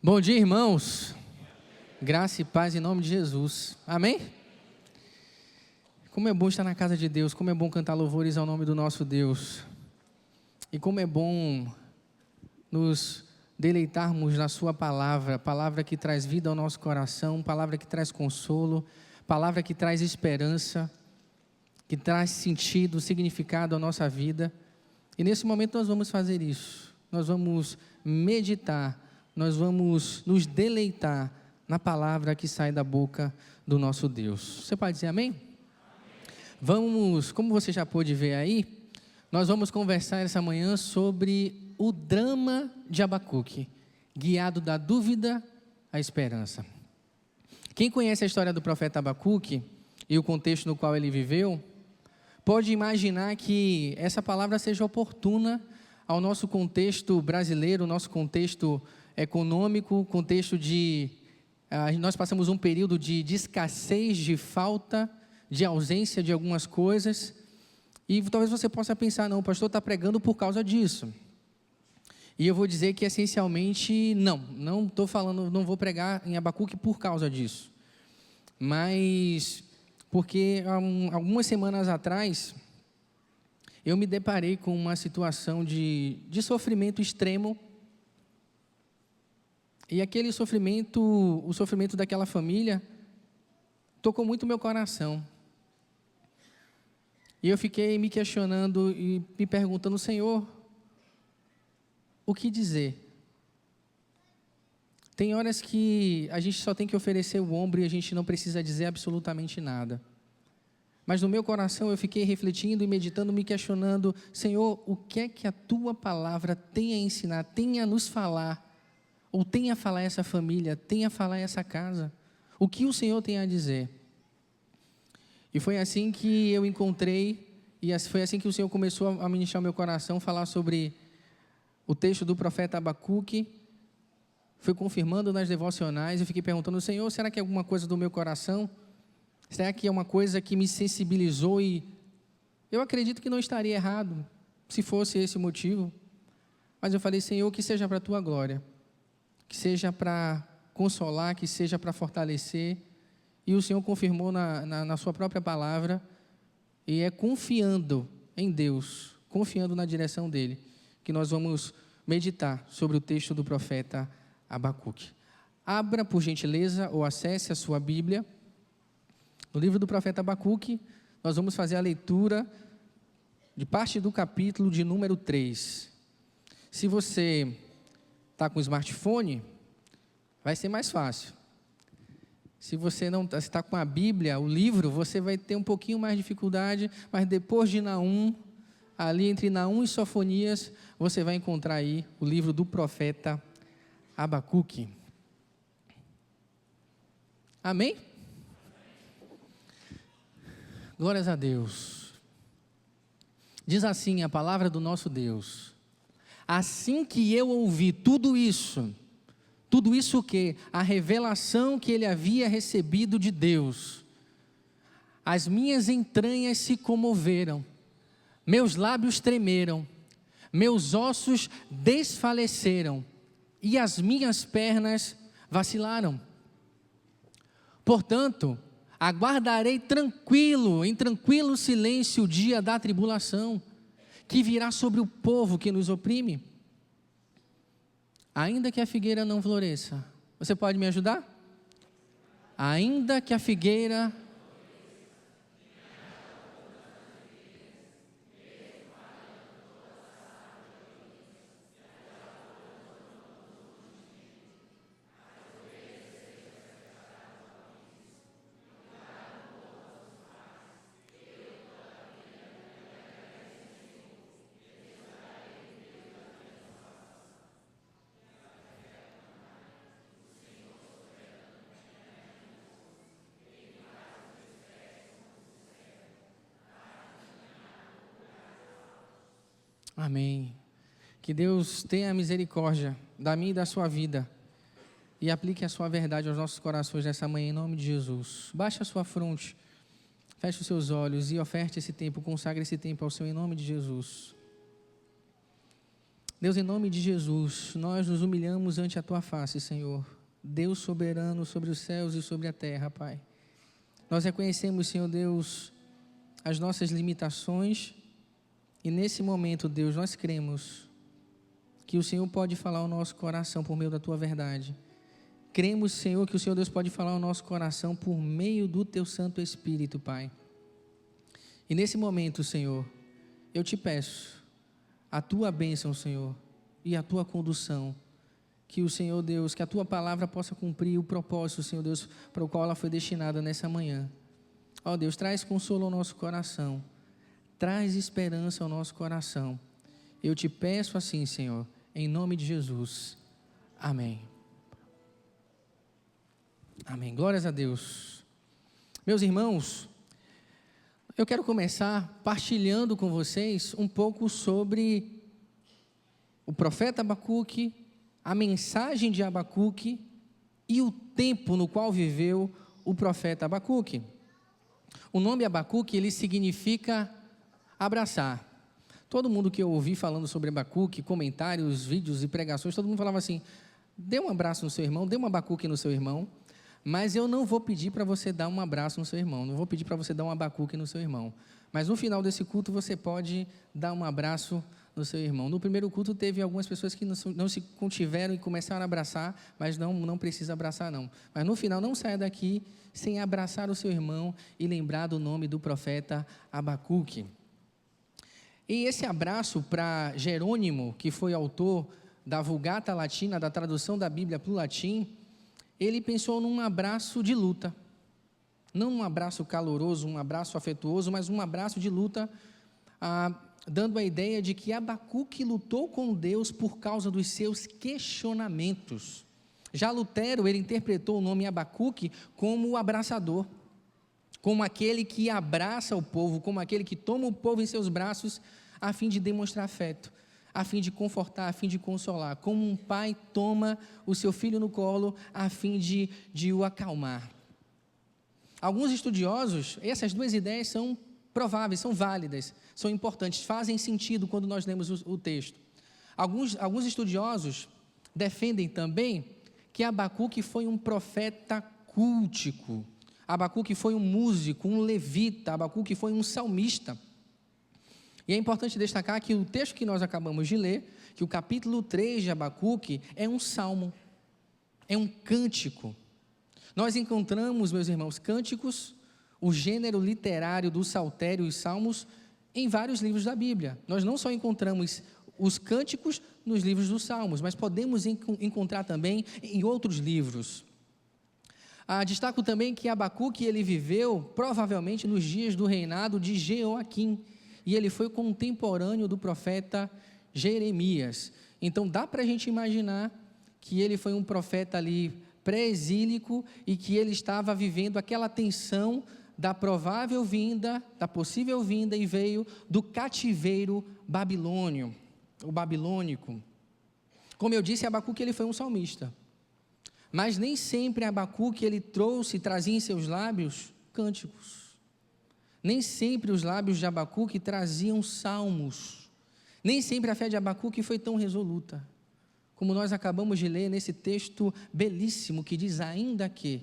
Bom dia, irmãos. Graça e paz em nome de Jesus. Amém? Como é bom estar na casa de Deus, como é bom cantar louvores ao nome do nosso Deus. E como é bom nos deleitarmos na sua palavra, palavra que traz vida ao nosso coração, palavra que traz consolo, palavra que traz esperança, que traz sentido, significado à nossa vida. E nesse momento nós vamos fazer isso. Nós vamos meditar, nós vamos nos deleitar na palavra que sai da boca do nosso Deus. Você pode dizer amém? Vamos, como você já pôde ver aí, nós vamos conversar essa manhã sobre o drama de Abacuque, guiado da dúvida à esperança. Quem conhece a história do profeta Abacuque e o contexto no qual ele viveu, pode imaginar que essa palavra seja oportuna ao nosso contexto brasileiro, nosso contexto econômico, contexto de... nós passamos um período de escassez, de falta, de ausência de algumas coisas, e talvez você possa pensar, não, o pastor está pregando por causa disso. E eu vou dizer que essencialmente, não estou falando, não vou pregar em Abacuque por causa disso. Mas, porque algumas semanas atrás, eu me deparei com uma situação de sofrimento extremo. E aquele sofrimento, o sofrimento daquela família, tocou muito meu coração. E eu fiquei me questionando e me perguntando, Senhor, o que dizer? Tem horas que a gente só tem que oferecer o ombro e a gente não precisa dizer absolutamente nada. Mas no meu coração eu fiquei refletindo e meditando, me questionando, Senhor, o que é que a Tua palavra tem a ensinar, tem a nos falar, ou tem a falar essa família, tem a falar essa casa? O que o Senhor tem a dizer? E foi assim que eu encontrei, e foi assim que o Senhor começou a ministrar o meu coração, falar sobre o texto do profeta Abacuque. Foi confirmando nas devocionais, eu fiquei perguntando, Senhor, será que é alguma coisa do meu coração? Será que é uma coisa que me sensibilizou? E eu acredito que não estaria errado, se fosse esse o motivo. Mas eu falei, Senhor, que seja para a Tua glória, que seja para consolar, que seja para fortalecer. E o Senhor confirmou na sua própria palavra, e é confiando em Deus, confiando na direção dEle, que nós vamos meditar sobre o texto do profeta Abacuque. Abra, por gentileza, ou acesse a sua Bíblia. No livro do profeta Abacuque, nós vamos fazer a leitura de parte do capítulo de número 3. Se você está com o smartphone, vai ser mais fácil. Se você não está com a Bíblia, o livro, você vai ter um pouquinho mais de dificuldade, mas depois de Naum, ali entre Naum e Sofonias, você vai encontrar aí o livro do profeta Abacuque. Amém? Glórias a Deus. Diz assim a palavra do nosso Deus: assim que eu ouvi tudo isso o quê? A revelação que ele havia recebido de Deus. As minhas entranhas se comoveram, meus lábios tremeram, meus ossos desfaleceram e as minhas pernas vacilaram. Portanto, aguardarei tranquilo, em tranquilo silêncio o dia da tribulação, que virá sobre o povo que nos oprime. Ainda que a figueira não floresça, você pode me ajudar? Ainda que a figueira... Amém. Que Deus tenha misericórdia da minha e da sua vida e aplique a sua verdade aos nossos corações nessa manhã, em nome de Jesus. Baixe a sua fronte, feche os seus olhos e oferte esse tempo, consagre esse tempo ao Senhor, em nome de Jesus. Deus, em nome de Jesus, nós nos humilhamos ante a Tua face, Senhor. Deus soberano sobre os céus e sobre a terra, Pai. Nós reconhecemos, Senhor Deus, as nossas limitações e nesse momento, Deus, nós cremos que o Senhor pode falar ao nosso coração por meio da Tua verdade. Cremos, Senhor, que o Senhor Deus pode falar ao nosso coração por meio do Teu Santo Espírito, Pai. E nesse momento, Senhor, eu te peço a Tua bênção, Senhor, e a Tua condução, que o Senhor Deus, que a Tua palavra possa cumprir o propósito, Senhor Deus, para o qual ela foi destinada nessa manhã. Ó Deus, traz consolo ao nosso coração, traz esperança ao nosso coração. Eu te peço assim, Senhor, em nome de Jesus. Amém. Amém. Glórias a Deus. Meus irmãos, eu quero começar partilhando com vocês um pouco sobre o profeta Abacuque, a mensagem de Abacuque e o tempo no qual viveu o profeta Abacuque. O nome Abacuque, ele significa abraçar. Todo mundo que eu ouvi falando sobre Abacuque, comentários, vídeos e pregações, todo mundo falava assim: dê um abraço no seu irmão, dê um Abacuque no seu irmão, mas eu não vou pedir para você dar um abraço no seu irmão, não vou pedir para você dar um Abacuque no seu irmão, mas no final desse culto você pode dar um abraço no seu irmão. No primeiro culto teve algumas pessoas que não se contiveram e começaram a abraçar, mas não precisa abraçar não. Mas no final não saia daqui sem abraçar o seu irmão e lembrar do nome do profeta Abacuque. E esse abraço para Jerônimo, que foi autor da Vulgata Latina, da tradução da Bíblia para o latim, ele pensou num abraço de luta. Não um abraço caloroso, um abraço afetuoso, mas um abraço de luta, dando a ideia de que Abacuque lutou com Deus por causa dos seus questionamentos. Já Lutero, ele interpretou o nome Abacuque como o abraçador, como aquele que abraça o povo, como aquele que toma o povo em seus braços a fim de demonstrar afeto, a fim de confortar, a fim de consolar, como um pai toma o seu filho no colo a fim de o acalmar. Alguns estudiosos, essas duas ideias são prováveis, são válidas, são importantes, fazem sentido quando nós lemos o texto. Alguns estudiosos defendem também que Abacuque foi um profeta cultico, Abacuque foi um músico, um levita, Abacuque foi um salmista. E é importante destacar que o texto que nós acabamos de ler, que o capítulo 3 de Abacuque é um salmo, é um cântico. Nós encontramos, meus irmãos, cânticos, o gênero literário do saltério e salmos, em vários livros da Bíblia. Nós não só encontramos os cânticos nos livros dos salmos, mas podemos encontrar também em outros livros. Destaco também que Abacuque, ele viveu provavelmente nos dias do reinado de Jeoaquim, e ele foi contemporâneo do profeta Jeremias. Então dá para a gente imaginar que ele foi um profeta ali pré-exílico e que ele estava vivendo aquela tensão da provável vinda, da possível vinda, e veio do cativeiro babilônio, o babilônico. Como eu disse, Abacuque, ele foi um salmista, mas nem sempre Abacuque ele trazia em seus lábios cânticos. Nem sempre os lábios de Abacuque traziam salmos. Nem sempre a fé de Abacuque foi tão resoluta, como nós acabamos de ler nesse texto belíssimo que diz: ainda que,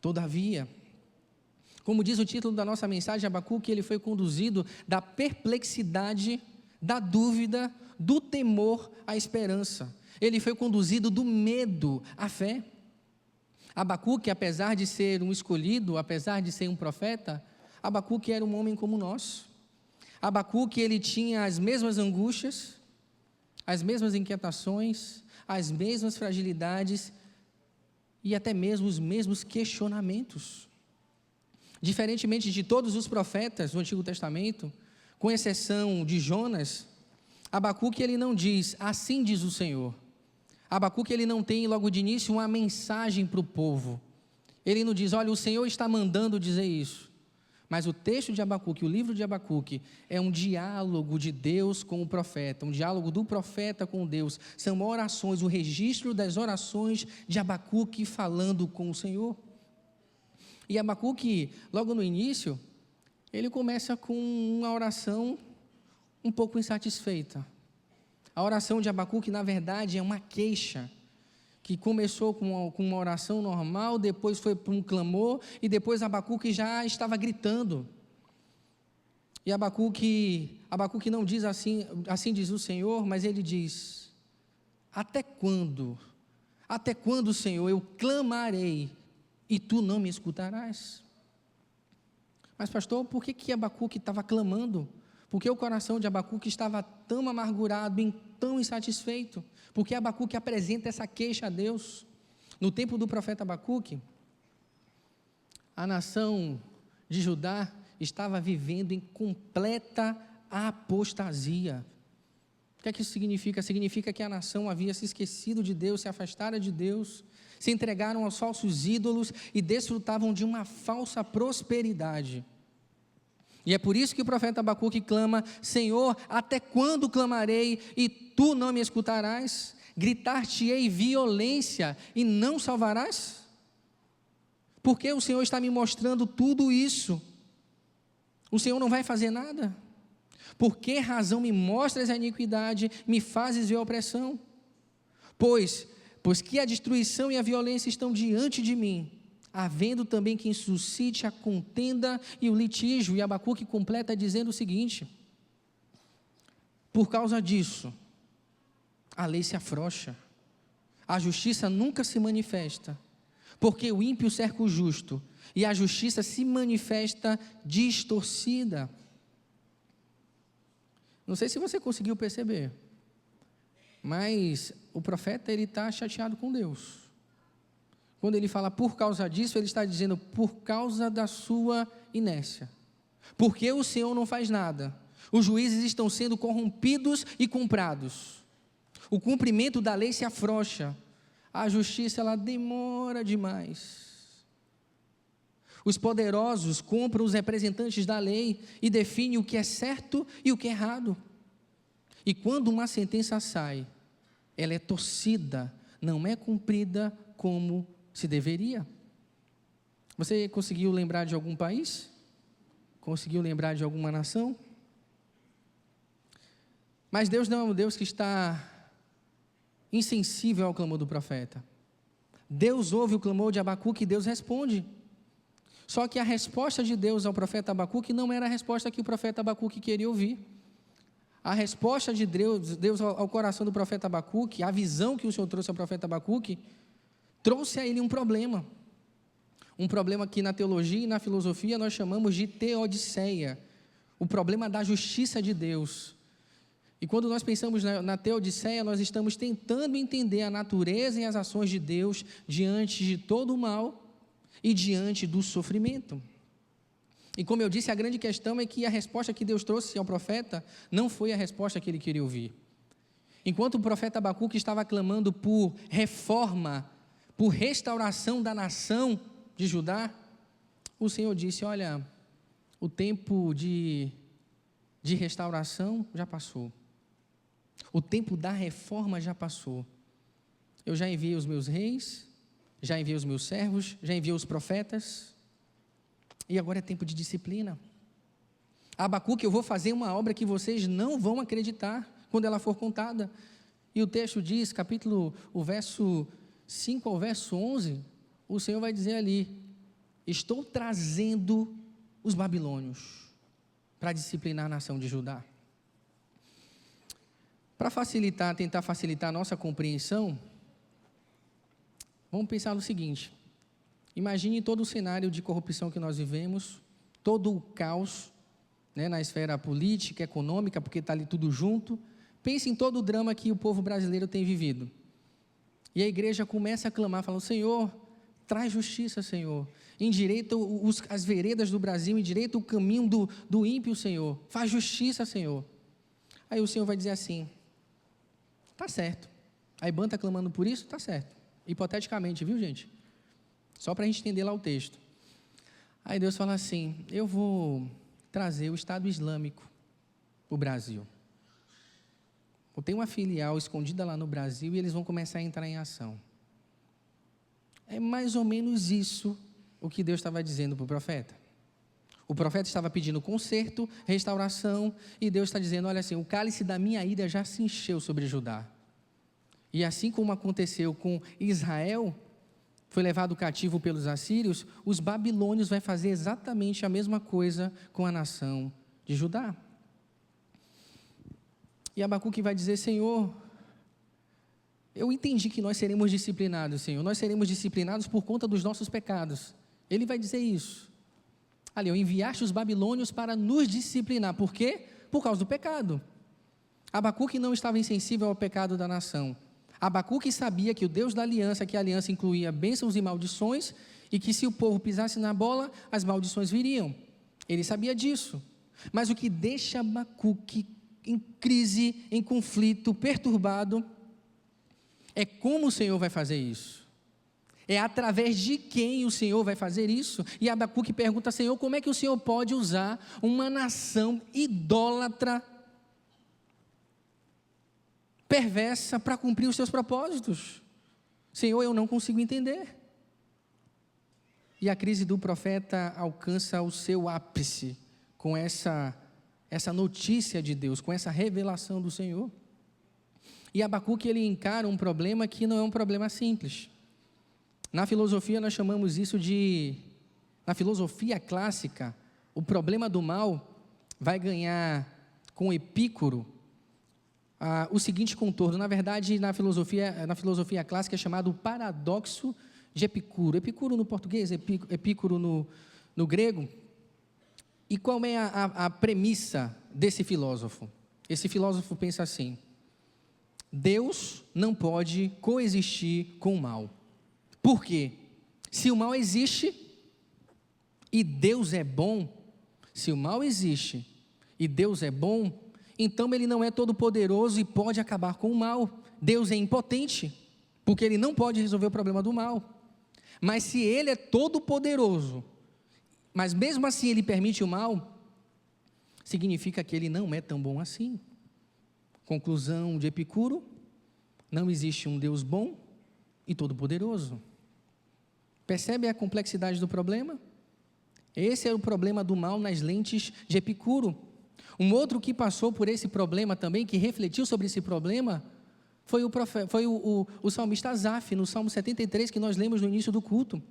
todavia. Como diz o título da nossa mensagem, Abacuque, ele foi conduzido da perplexidade, da dúvida, do temor à esperança. Ele foi conduzido do medo à fé. Abacuque, apesar de ser um escolhido, apesar de ser um profeta, Abacuque era um homem como nós. Abacuque, ele tinha as mesmas angústias, as mesmas inquietações, as mesmas fragilidades e até mesmo os mesmos questionamentos. Diferentemente de todos os profetas do Antigo Testamento, com exceção de Jonas, Abacuque, ele não diz: assim diz o Senhor. Abacuque, ele não tem logo de início uma mensagem para o povo. Ele não diz: olha, o Senhor está mandando dizer isso. Mas o texto de Abacuque, o livro de Abacuque, é um diálogo de Deus com o profeta, um diálogo do profeta com Deus. São orações, o registro das orações de Abacuque falando com o Senhor. E Abacuque, logo no início, ele começa com uma oração um pouco insatisfeita. A oração de Abacuque, na verdade, é uma queixa, que começou com uma oração normal, depois foi para um clamor, e depois Abacuque já estava gritando. E Abacuque não diz assim diz o Senhor, mas ele diz: até quando, Senhor, eu clamarei e tu não me escutarás? Mas pastor, por que Abacuque estava clamando? Porque o coração de Abacuque estava tão amargurado e tão insatisfeito? Porque Abacuque apresenta essa queixa a Deus. No tempo do profeta Abacuque, a nação de Judá estava vivendo em completa apostasia. O que é que isso significa? Significa que a nação havia se esquecido de Deus, se afastara de Deus, se entregaram aos falsos ídolos e desfrutavam de uma falsa prosperidade. E é por isso que o profeta Abacuque clama: Senhor, até quando clamarei e tu não me escutarás? Gritar-te-ei violência e não salvarás? Porque o Senhor está me mostrando tudo isso? O Senhor não vai fazer nada? Por que razão me mostras a iniquidade, me fazes ver a opressão? Pois que a destruição e a violência estão diante de mim, havendo também quem suscite a contenda e o litígio. E Abacuque completa dizendo o seguinte: por causa disso, a lei se afrouxa, a justiça nunca se manifesta, porque o ímpio cerca o justo, e a justiça se manifesta distorcida. Não sei se você conseguiu perceber, mas o profeta ele está chateado com Deus. Quando ele fala por causa disso, ele está dizendo por causa da sua inércia. Porque o Senhor não faz nada. Os juízes estão sendo corrompidos e comprados. O cumprimento da lei se afrouxa. A justiça ela demora demais. Os poderosos compram os representantes da lei e definem o que é certo e o que é errado. E quando uma sentença sai, ela é torcida, não é cumprida como se deveria. Você conseguiu lembrar de algum país? Conseguiu lembrar de alguma nação? Mas Deus não é um Deus que está insensível ao clamor do profeta. Deus ouve o clamor de Abacuque e Deus responde. Só que a resposta de Deus ao profeta Abacuque não era a resposta que o profeta Abacuque queria ouvir. A resposta de Deus ao coração do profeta Abacuque, a visão que o Senhor trouxe ao profeta Abacuque, trouxe a ele um problema. Um problema que na teologia e na filosofia nós chamamos de teodiceia. O problema da justiça de Deus. E quando nós pensamos na teodiceia, nós estamos tentando entender a natureza e as ações de Deus diante de todo o mal e diante do sofrimento. E como eu disse, a grande questão é que a resposta que Deus trouxe ao profeta não foi a resposta que ele queria ouvir. Enquanto o profeta Abacuque estava clamando por reforma, por restauração da nação de Judá, o Senhor disse: olha, o tempo de restauração já passou. O tempo da reforma já passou. Eu já enviei os meus reis, já enviei os meus servos, já enviei os profetas, e agora é tempo de disciplina. Abacuque, eu vou fazer uma obra que vocês não vão acreditar quando ela for contada. E o texto diz, o verso 5 ao verso 11, o Senhor vai dizer ali: estou trazendo os babilônios para disciplinar a nação de Judá. Para tentar facilitar a nossa compreensão, vamos pensar no seguinte: imagine todo o cenário de corrupção que nós vivemos, todo o caos, na esfera política, econômica, porque está ali tudo junto. Pense em todo o drama que o povo brasileiro tem vivido. E a igreja começa a clamar, falando: Senhor, traz justiça, Senhor. Endireita as veredas do Brasil, endireita o caminho do ímpio, Senhor. Faz justiça, Senhor. Aí o Senhor vai dizer assim: tá certo. A IBAN está clamando por isso? Tá certo. Hipoteticamente, viu, gente? Só para a gente entender lá o texto. Aí Deus fala assim: eu vou trazer o Estado Islâmico para o Brasil. Eu tenho uma filial escondida lá no Brasil e eles vão começar a entrar em ação. É mais ou menos isso o que Deus estava dizendo para o profeta. O profeta estava pedindo conserto, restauração, e Deus está dizendo, olha assim, o cálice da minha ira já se encheu sobre Judá. E assim como aconteceu com Israel, foi levado cativo pelos assírios, os babilônios vai fazer exatamente a mesma coisa com a nação de Judá. E Abacuque vai dizer, Senhor, eu entendi que nós seremos disciplinados, Senhor, nós seremos disciplinados por conta dos nossos pecados. Ele vai dizer isso. Ali, eu enviaste os babilônios para nos disciplinar. Por quê? Por causa do pecado. Abacuque não estava insensível ao pecado da nação. Abacuque sabia que o Deus da aliança, que a aliança incluía bênçãos e maldições, e que se o povo pisasse na bola, as maldições viriam. Ele sabia disso. Mas o que deixa Abacuque em crise, em conflito, perturbado, é como o Senhor vai fazer isso. É através de quem o Senhor vai fazer isso? E Abacuque pergunta, Senhor, como é que o Senhor pode usar uma nação idólatra, perversa, para cumprir os seus propósitos? Senhor, eu não consigo entender. E a crise do profeta alcança o seu ápice com essa notícia de Deus, com essa revelação do Senhor. E Abacuque, ele encara um problema que não é um problema simples. Na filosofia nós chamamos isso na filosofia clássica, o problema do mal vai ganhar com Epicuro o seguinte contorno. Na verdade, na filosofia clássica é chamado paradoxo de Epicuro. Epicuro no português, Epicuro no grego. E qual é a premissa desse filósofo? Esse filósofo pensa assim: Deus não pode coexistir com o mal. Por quê? Se o mal existe e Deus é bom, se o mal existe e Deus é bom, então ele não é todo poderoso e pode acabar com o mal. Deus é impotente, porque ele não pode resolver o problema do mal. Mas se ele é todo poderoso, mas mesmo assim ele permite o mal, significa que ele não é tão bom assim. Conclusão de Epicuro: não existe um Deus bom e todo poderoso. Percebe a complexidade do problema? Esse é o problema do mal nas lentes de Epicuro. Um outro que passou por esse problema também, que refletiu sobre esse problema, foi o salmista Asaf, no Salmo 73, que nós lemos no início do culto.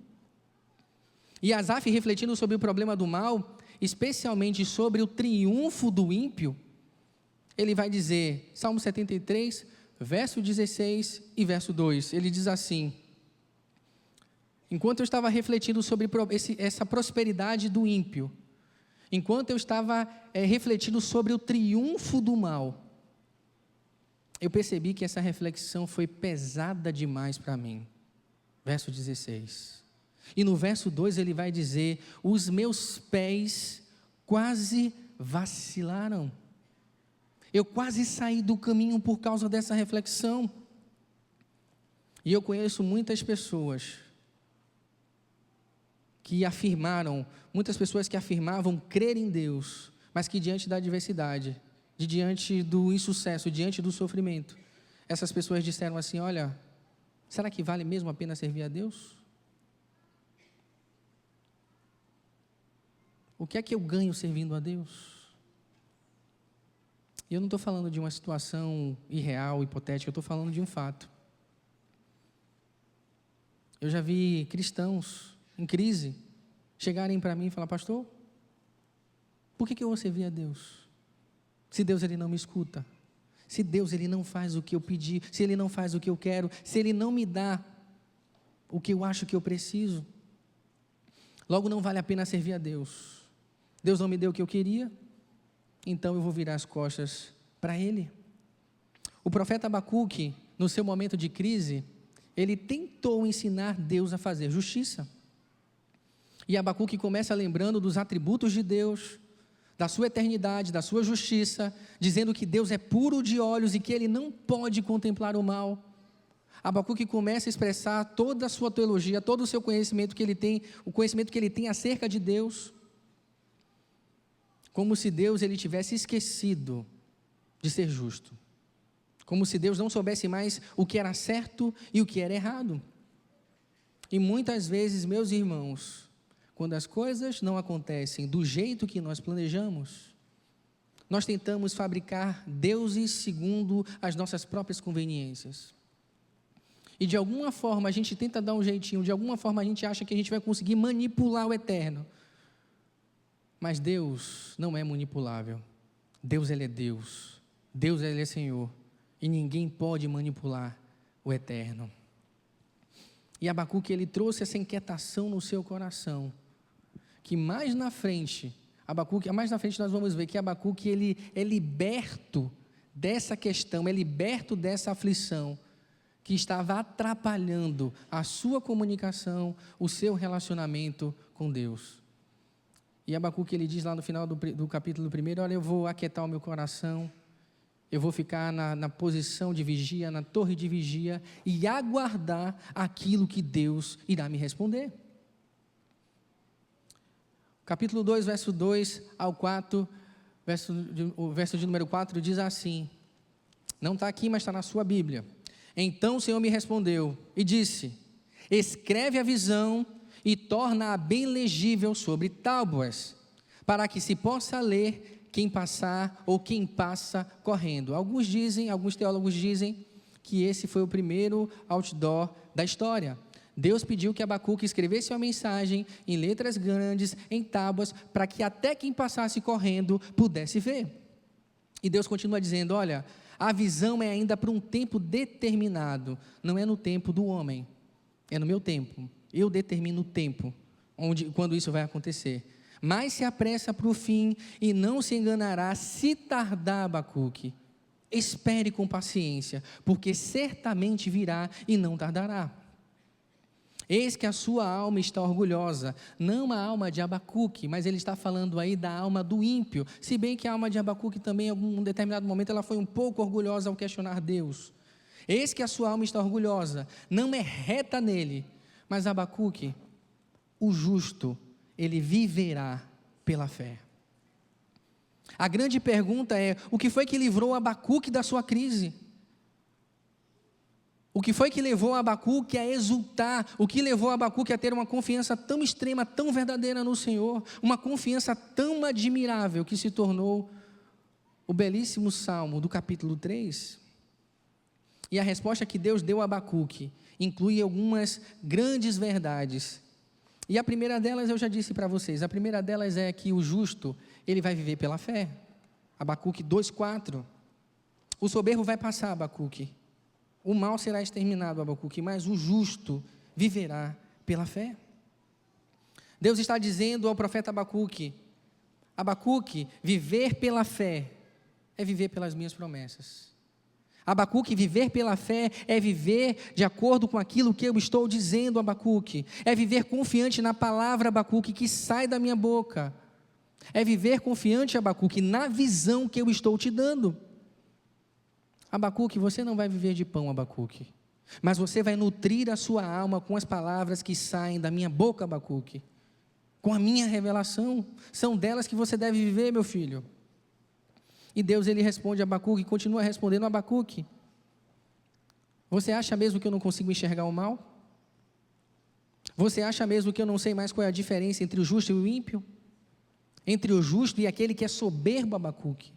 E Asaf, refletindo sobre o problema do mal, especialmente sobre o triunfo do ímpio, ele vai dizer, Salmo 73, verso 16 e verso 2, ele diz assim: enquanto eu estava refletindo sobre essa prosperidade do ímpio, enquanto eu estava refletindo sobre o triunfo do mal, eu percebi que essa reflexão foi pesada demais para mim. Verso 16. E no verso 2 ele vai dizer: os meus pés quase vacilaram. Eu quase saí do caminho por causa dessa reflexão. E eu conheço muitas pessoas que afirmavam crer em Deus, mas que diante da adversidade, diante do insucesso, diante do sofrimento, essas pessoas disseram assim: olha, será que vale mesmo a pena servir a Deus? O que é que eu ganho servindo a Deus? E eu não estou falando de uma situação irreal, hipotética, eu estou falando de um fato. Eu já vi cristãos em crise chegarem para mim e falar: pastor, por que eu vou servir a Deus? Se Deus ele não me escuta, se Deus ele não faz o que eu pedi, se ele não faz o que eu quero, se ele não me dá o que eu acho que eu preciso, logo não vale a pena servir a Deus. Deus não me deu o que eu queria, então eu vou virar as costas para Ele. O profeta Abacuque, no seu momento de crise, ele tentou ensinar Deus a fazer justiça. E Abacuque começa lembrando dos atributos de Deus, da sua eternidade, da sua justiça, dizendo que Deus é puro de olhos e que Ele não pode contemplar o mal. Abacuque começa a expressar toda a sua teologia, todo o seu conhecimento que ele tem, o conhecimento que ele tem acerca de Deus, como se Deus ele tivesse esquecido de ser justo, como se Deus não soubesse mais o que era certo e o que era errado. E muitas vezes, meus irmãos, Quando as coisas não acontecem do jeito que nós planejamos, nós tentamos fabricar deuses segundo as nossas próprias conveniências. E de alguma forma a gente tenta dar um jeitinho, de alguma forma a gente acha que a gente vai conseguir manipular o eterno. Mas Deus não é manipulável. Deus, Ele é Deus. Deus, Ele é Senhor. E ninguém pode manipular o eterno. E Abacuque, ele trouxe essa inquietação no seu coração, que mais na frente nós vamos ver que Abacuque, ele é liberto dessa questão, é liberto dessa aflição, que estava atrapalhando a sua comunicação, o seu relacionamento com Deus. E Abacuque, ele diz lá no final do capítulo 1, olha, eu vou aquietar o meu coração, eu vou ficar na posição de vigia, na torre de vigia, e aguardar aquilo que Deus irá me responder. Capítulo 2, verso 2 ao 4, o verso de número 4 diz assim, não está aqui, mas está na sua Bíblia. Então o Senhor me respondeu e disse, escreve a visão e torna-a bem legível sobre tábuas, para que se possa ler quem passar ou quem passa correndo. Alguns teólogos dizem que esse foi o primeiro outdoor da história. Deus pediu que Abacuque escrevesse uma mensagem em letras grandes, em tábuas, para que até quem passasse correndo pudesse ver. E Deus continua dizendo, olha, a visão é ainda para um tempo determinado, não é no tempo do homem, é no meu tempo. Eu determino o tempo, quando isso vai acontecer. Mas se apressa para o fim e não se enganará se tardar, Abacuque. Espere com paciência, porque certamente virá e não tardará. Eis que a sua alma está orgulhosa, não a alma de Abacuque, mas ele está falando aí da alma do ímpio, se bem que a alma de Abacuque também, em algum determinado momento, ela foi um pouco orgulhosa ao questionar Deus. Eis que a sua alma está orgulhosa, não é reta nele, mas Abacuque, o justo, ele viverá pela fé. A grande pergunta é, o que foi que livrou Abacuque da sua crise? O que foi que levou Abacuque a exultar? O que levou Abacuque a ter uma confiança tão extrema, tão verdadeira no Senhor? Uma confiança tão admirável que se tornou o belíssimo Salmo do capítulo 3? E a resposta que Deus deu a Abacuque inclui algumas grandes verdades. E a primeira delas eu já disse para vocês, a primeira delas é que o justo, ele vai viver pela fé. Abacuque 2,4. O soberbo vai passar, Abacuque. O mal será exterminado, Abacuque, mas o justo viverá pela fé. Deus está dizendo ao profeta Abacuque, Abacuque, viver pela fé é viver pelas minhas promessas. Abacuque, viver pela fé é viver de acordo com aquilo que eu estou dizendo, Abacuque. É viver confiante na palavra, Abacuque, que sai da minha boca. É viver confiante, Abacuque, na visão que eu estou te dando. Abacuque, você não vai viver de pão, Abacuque, mas você vai nutrir a sua alma com as palavras que saem da minha boca, Abacuque, com a minha revelação. São delas que você deve viver, meu filho. E Deus, ele responde a Abacuque, continua respondendo a Abacuque. Você acha mesmo que eu não consigo enxergar o mal? Você acha mesmo que eu não sei mais qual é a diferença entre o justo e o ímpio? Entre o justo e aquele que é soberbo, Abacuque?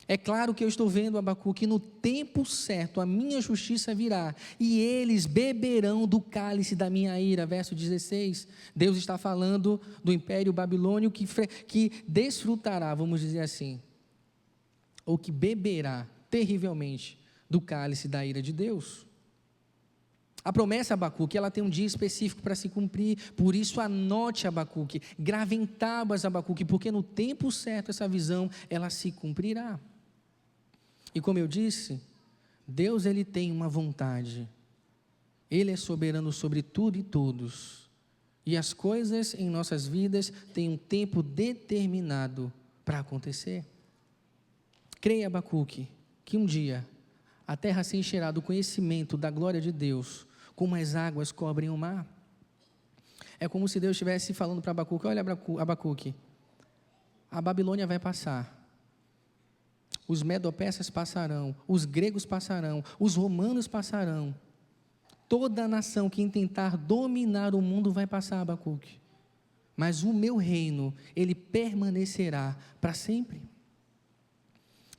É claro que eu estou vendo, Abacuque, no tempo certo a minha justiça virá, e eles beberão do cálice da minha ira. Verso 16, Deus está falando do império babilônio que desfrutará, vamos dizer assim, ou que beberá terrivelmente do cálice da ira de Deus. A promessa, Abacuque, ela tem um dia específico para se cumprir, por isso anote, Abacuque, grave em tábuas, Abacuque, porque no tempo certo essa visão, ela se cumprirá. E como eu disse, Deus, ele tem uma vontade, ele é soberano sobre tudo e todos, e as coisas em nossas vidas têm um tempo determinado para acontecer. Creia, Abacuque, que um dia a terra se encherá do conhecimento da glória de Deus, como as águas cobrem o mar. É como se Deus estivesse falando para Abacuque, olha, Abacuque, a Babilônia vai passar, os medo-persas passarão, os gregos passarão, os romanos passarão, toda a nação que intentar dominar o mundo vai passar, Abacuque, mas o meu reino, ele permanecerá para sempre.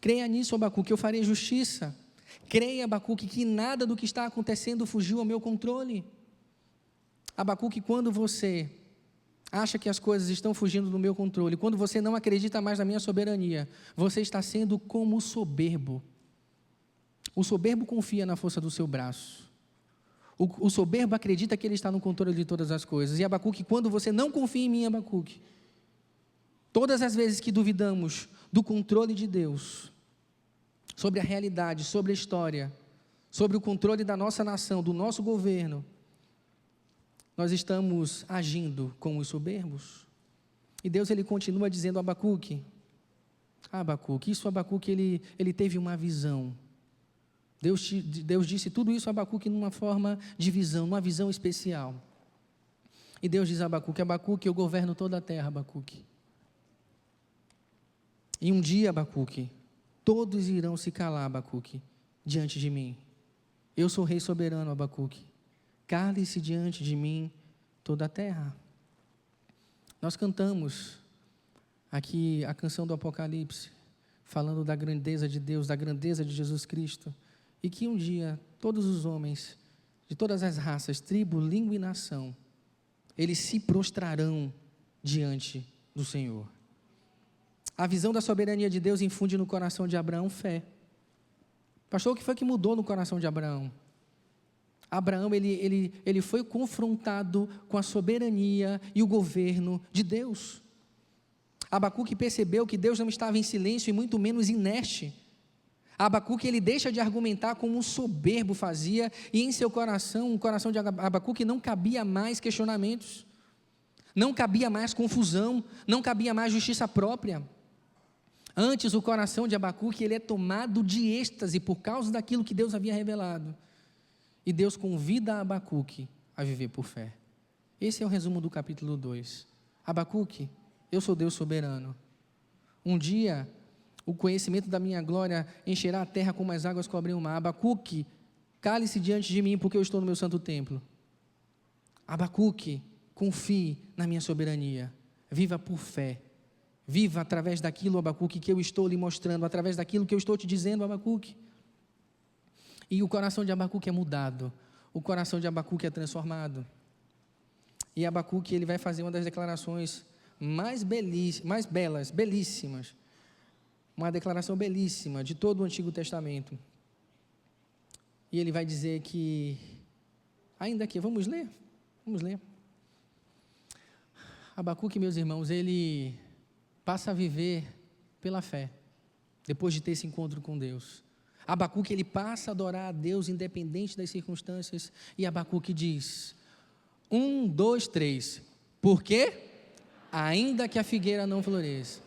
Creia nisso, Abacuque, eu farei justiça. Creia, Abacuque, que nada do que está acontecendo fugiu ao meu controle. Abacuque, quando você acha que as coisas estão fugindo do meu controle, quando você não acredita mais na minha soberania, você está sendo como o soberbo. O soberbo confia na força do seu braço. O soberbo acredita que ele está no controle de todas as coisas. E Abacuque, quando você não confia em mim, Abacuque, todas as vezes que duvidamos do controle de Deus, sobre a realidade, sobre a história, sobre o controle da nossa nação, do nosso governo, nós estamos agindo como os soberbos. E Deus, ele continua dizendo a Abacuque, Abacuque, ele teve uma visão. Deus disse tudo isso a Abacuque numa forma de visão, numa visão especial. E Deus diz a Abacuque, eu governo toda a terra, Abacuque. E um dia, Abacuque, todos irão se calar, Abacuque, diante de mim. Eu sou rei soberano, Abacuque. Cale-se diante de mim toda a terra. Nós cantamos aqui a canção do Apocalipse, falando da grandeza de Deus, da grandeza de Jesus Cristo, e que um dia todos os homens, de todas as raças, tribo, língua e nação, eles se prostrarão diante do Senhor. A visão da soberania de Deus infunde no coração de Abraão fé. Pastor, o que foi que mudou no coração de Abraão? Abraão, ele foi confrontado com a soberania e o governo de Deus. Abacuque percebeu que Deus não estava em silêncio e muito menos inerte. Abacuque, ele deixa de argumentar como um soberbo fazia, e em seu coração, o coração de Abacuque não cabia mais questionamentos, não cabia mais confusão, não cabia mais justiça própria. Antes, o coração de Abacuque, ele é tomado de êxtase por causa daquilo que Deus havia revelado. E Deus convida Abacuque a viver por fé. Esse é o resumo do capítulo 2. Abacuque, eu sou Deus soberano. Um dia, o conhecimento da minha glória encherá a terra como as águas cobrem o mar. Abacuque, cale-se diante de mim, porque eu estou no meu santo templo. Abacuque, confie na minha soberania. Viva por fé. Viva através daquilo, Abacuque, que eu estou lhe mostrando, através daquilo que eu estou te dizendo, Abacuque. E o coração de Abacuque é mudado, o coração de Abacuque é transformado. E Abacuque, ele vai fazer uma das declarações mais belas, belíssimas, uma declaração belíssima de todo o Antigo Testamento. E ele vai dizer que, ainda que, vamos ler. Abacuque, meus irmãos, ele passa a viver pela fé, depois de ter esse encontro com Deus. Abacuque, ele passa a adorar a Deus independente das circunstâncias, e Abacuque diz, 1, 2, 3, por quê? Ainda que a figueira não floresça.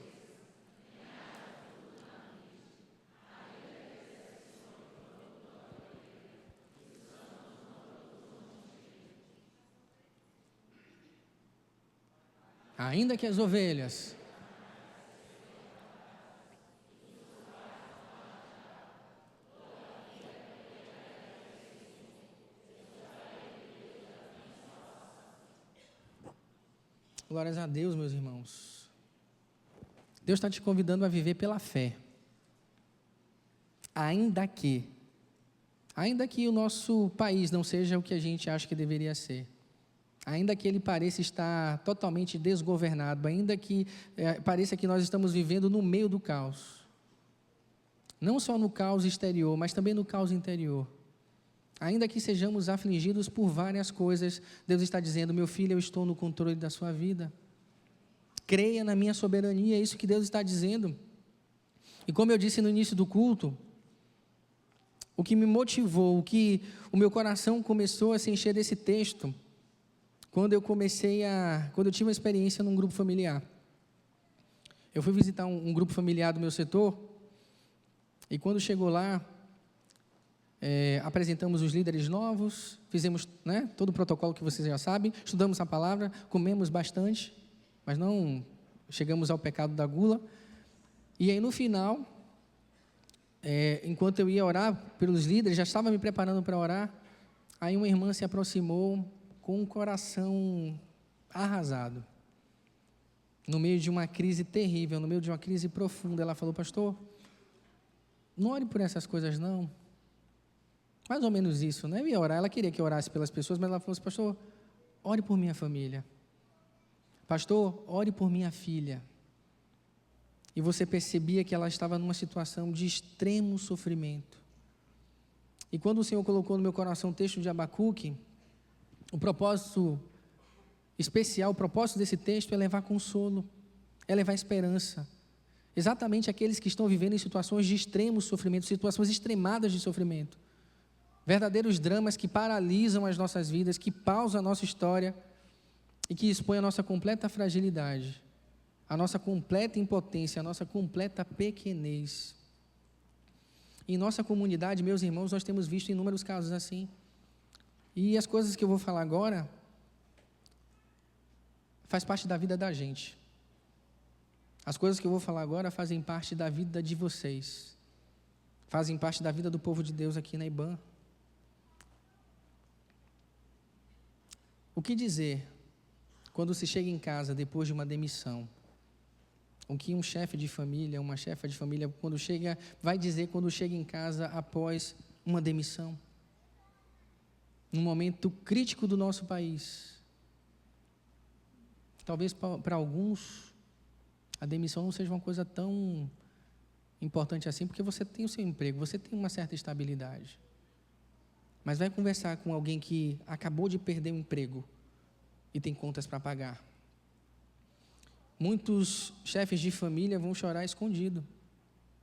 Ainda que as ovelhas Glórias a Deus, meus irmãos. Deus está te convidando a viver pela fé. Ainda que o nosso país não seja o que a gente acha que deveria ser, ainda que ele pareça estar totalmente desgovernado, ainda que pareça que nós estamos vivendo no meio do caos, não só no caos exterior, mas também no caos interior, ainda que sejamos afligidos por várias coisas, Deus está dizendo, meu filho, eu estou no controle da sua vida, creia na minha soberania, é isso que Deus está dizendo. E como eu disse no início do culto, o que me motivou, o meu coração começou a se encher desse texto, quando eu tive uma experiência num grupo familiar. Eu fui visitar um grupo familiar do meu setor, e quando chegou lá, apresentamos os líderes novos, fizemos todo o protocolo que vocês já sabem, estudamos a palavra, comemos bastante, mas não chegamos ao pecado da gula. E aí no final, enquanto eu ia orar pelos líderes, já estava me preparando para orar, aí uma irmã se aproximou com um coração arrasado. no meio de uma crise terrível, no meio de uma crise profunda, ela falou: pastor, não ore por essas coisas não. Mais ou menos isso, né? Eu ia orar, ela queria que eu orasse pelas pessoas, mas ela falou assim: pastor, ore por minha família. Pastor, ore por minha filha. E você percebia que ela estava numa situação de extremo sofrimento. E quando o Senhor colocou no meu coração o texto de Abacuque, o propósito especial, o propósito desse texto é levar consolo, é levar esperança. Exatamente aqueles que estão vivendo em situações de extremo sofrimento, situações extremadas de sofrimento. Verdadeiros dramas que paralisam as nossas vidas, que pausam a nossa história e que expõem a nossa completa fragilidade, a nossa completa impotência, a nossa completa pequenez. Em nossa comunidade, meus irmãos, nós temos visto inúmeros casos assim. E as coisas que eu vou falar agora faz parte da vida da gente. As coisas que eu vou falar agora fazem parte da vida de vocês. Fazem parte da vida do povo de Deus aqui na IBAN. O que dizer quando se chega em casa depois de uma demissão? O que um chefe de família, uma chefa de família, vai dizer quando chega em casa após uma demissão? Num momento crítico do nosso país. Talvez para alguns a demissão não seja uma coisa tão importante assim, porque você tem o seu emprego, você tem uma certa estabilidade. Mas vai conversar com alguém que acabou de perder o emprego e tem contas para pagar. Muitos chefes de família vão chorar escondido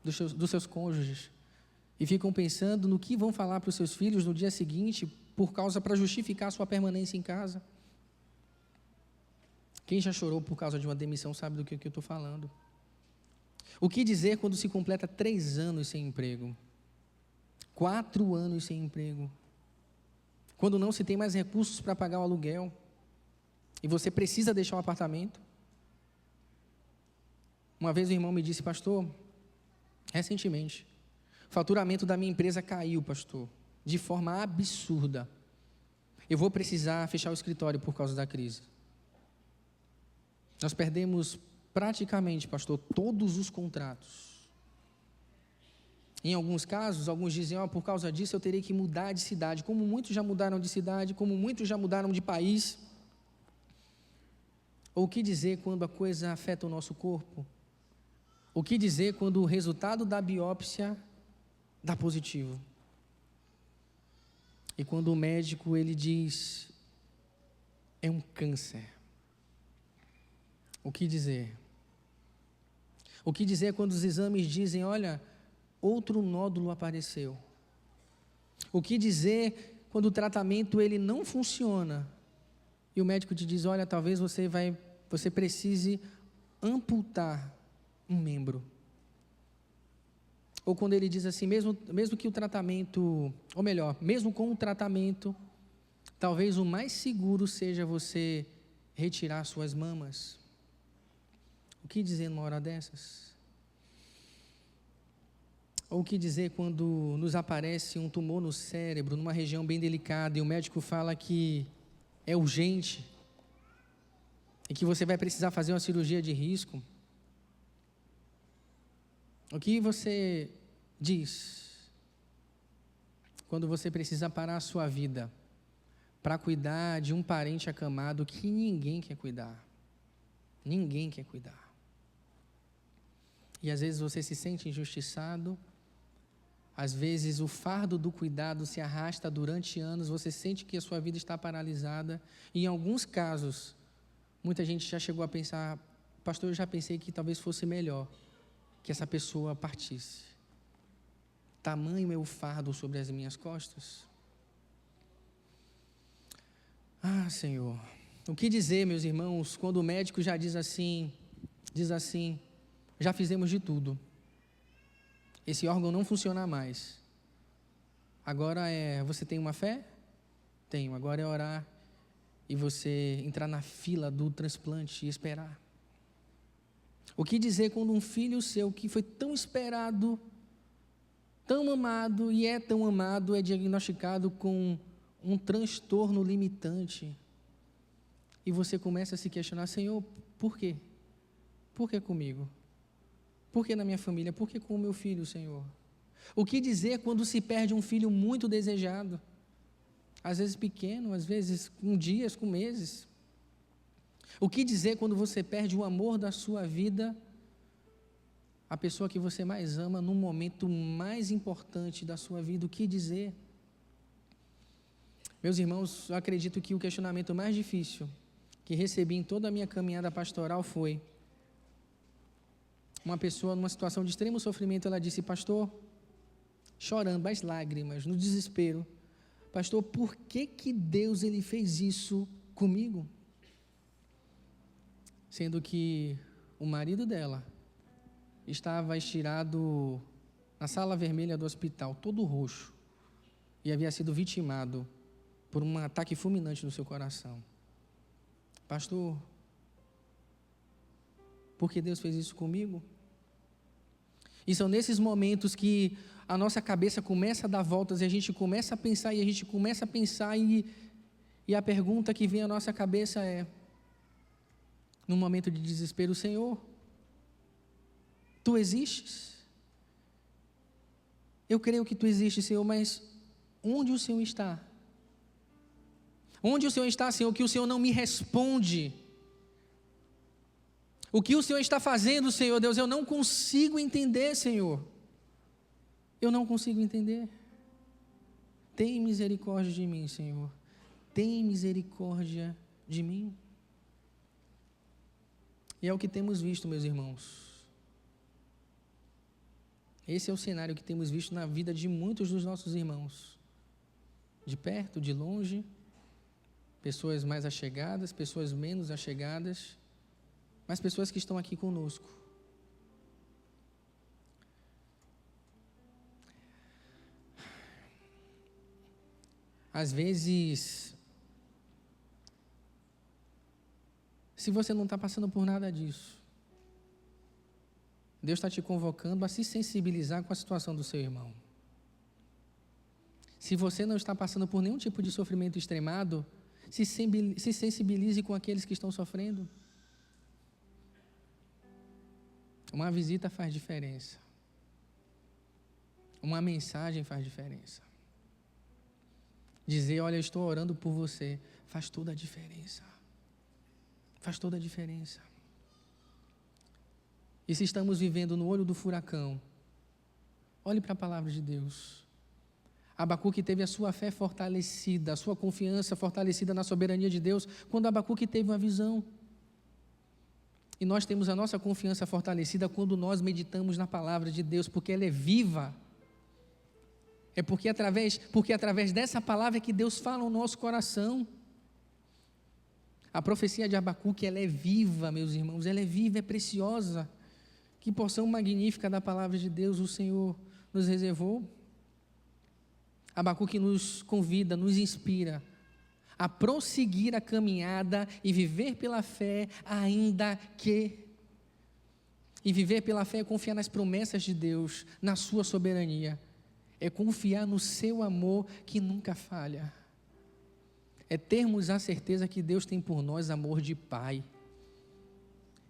dos seus cônjuges e ficam pensando no que vão falar para os seus filhos no dia seguinte para justificar a sua permanência em casa. Quem já chorou por causa de uma demissão sabe do que eu estou falando. O que dizer quando se completa 3 anos sem emprego? 4 anos sem emprego? Quando não se tem mais recursos para pagar o aluguel e você precisa deixar o apartamento? Uma vez o irmão me disse: pastor, recentemente, o faturamento da minha empresa caiu, pastor, de forma absurda. Eu vou precisar fechar o escritório por causa da crise. Nós perdemos praticamente, pastor, todos os contratos. Em alguns casos, alguns dizem: por causa disso eu terei que mudar de cidade, como muitos já mudaram de cidade, como muitos já mudaram de país. Ou o que dizer quando a coisa afeta o nosso corpo? O que dizer quando o resultado da biópsia dá positivo? E quando o médico ele diz: é um câncer. O que dizer? O que dizer quando os exames dizem: olha, outro nódulo apareceu? O que dizer quando o tratamento ele não funciona e o médico te diz: olha, talvez você precise amputar um membro? Ou quando ele diz assim: mesmo que o tratamento, ou melhor, mesmo com o tratamento, talvez o mais seguro seja você retirar suas mamas. O que dizer numa hora dessas? Ou o que dizer quando nos aparece um tumor no cérebro, numa região bem delicada, e o médico fala que é urgente e que você vai precisar fazer uma cirurgia de risco? O que você diz quando você precisa parar a sua vida para cuidar de um parente acamado que ninguém quer cuidar? Ninguém quer cuidar. E às vezes você se sente injustiçado, às vezes o fardo do cuidado se arrasta durante anos, você sente que a sua vida está paralisada, e em alguns casos, muita gente já chegou a pensar: pastor, eu já pensei que talvez fosse melhor que essa pessoa partisse. Tamanho é o fardo sobre as minhas costas. Ah, Senhor, o que dizer, meus irmãos, quando o médico já diz assim: já fizemos de tudo, esse órgão não funciona mais, agora você tem uma fé? Tenho, agora é orar e você entrar na fila do transplante e esperar. O que dizer quando um filho seu que foi tão esperado, tão amado e é tão amado, é diagnosticado com um transtorno limitante e você começa a se questionar: Senhor, por quê? Por que comigo? Por que na minha família? Por que com o meu filho, Senhor? O que dizer quando se perde um filho muito desejado? Às vezes pequeno, às vezes com dias, com meses. O que dizer quando você perde o amor da sua vida, a pessoa que você mais ama, num momento mais importante da sua vida? O que dizer? Meus irmãos, eu acredito que o questionamento mais difícil que recebi em toda a minha caminhada pastoral foi: uma pessoa numa situação de extremo sofrimento, ela disse: pastor, chorando, às lágrimas, no desespero, pastor, por que Deus ele fez isso comigo? Sendo que o marido dela estava estirado na sala vermelha do hospital, todo roxo, e havia sido vitimado por um ataque fulminante no seu coração. Pastor, por que Deus fez isso comigo? E são nesses momentos que a nossa cabeça começa a dar voltas e a gente começa a pensar, e a pergunta que vem à nossa cabeça é, num momento de desespero: Senhor, Tu existes? Eu creio que Tu existes, Senhor, mas onde o Senhor está? Onde o Senhor está, Senhor, que o Senhor não me responde? O que o Senhor está fazendo, Senhor Deus, eu não consigo entender, Senhor. Eu não consigo entender. Tem misericórdia de mim, Senhor. Tem misericórdia de mim. E é o que temos visto, meus irmãos. Esse é o cenário que temos visto na vida de muitos dos nossos irmãos. De perto, de longe, pessoas mais achegadas, pessoas menos achegadas, mas pessoas que estão aqui conosco. Às vezes, se você não está passando por nada disso, Deus está te convocando a se sensibilizar com a situação do seu irmão. Se você não está passando por nenhum tipo de sofrimento extremado, se sensibilize com aqueles que estão sofrendo. Uma visita faz diferença. Uma mensagem faz diferença. Dizer: olha, eu estou orando por você, faz toda a diferença. Faz toda a diferença. E se estamos vivendo no olho do furacão, olhe para a palavra de Deus. Abacuque teve a sua fé fortalecida, a sua confiança fortalecida na soberania de Deus, quando Abacuque teve uma visão. E nós temos a nossa confiança fortalecida quando nós meditamos na palavra de Deus, porque ela é viva. É porque através dessa palavra é que Deus fala ao nosso coração. A profecia de Abacuque, ela é viva, meus irmãos, ela é viva, é preciosa. Que porção magnífica da palavra de Deus o Senhor nos reservou. Abacuque nos convida, nos inspira a prosseguir a caminhada e viver pela fé, E viver pela fé é confiar nas promessas de Deus, na sua soberania. É confiar no seu amor que nunca falha. É termos a certeza que Deus tem por nós amor de Pai.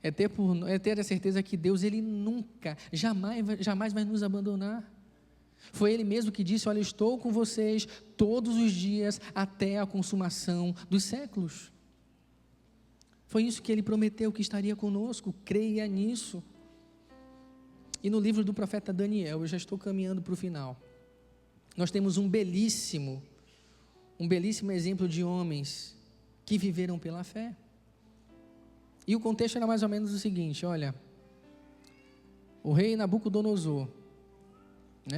É ter a certeza que Deus, Ele nunca, jamais vai nos abandonar. Foi Ele mesmo que disse: olha, estou com vocês todos os dias até a consumação dos séculos. Foi isso que Ele prometeu que estaria conosco, creia nisso. E no livro do profeta Daniel, eu já estou caminhando para o final, nós temos um belíssimo exemplo de homens que viveram pela fé. E o contexto era mais ou menos o seguinte: olha, o rei Nabucodonosor,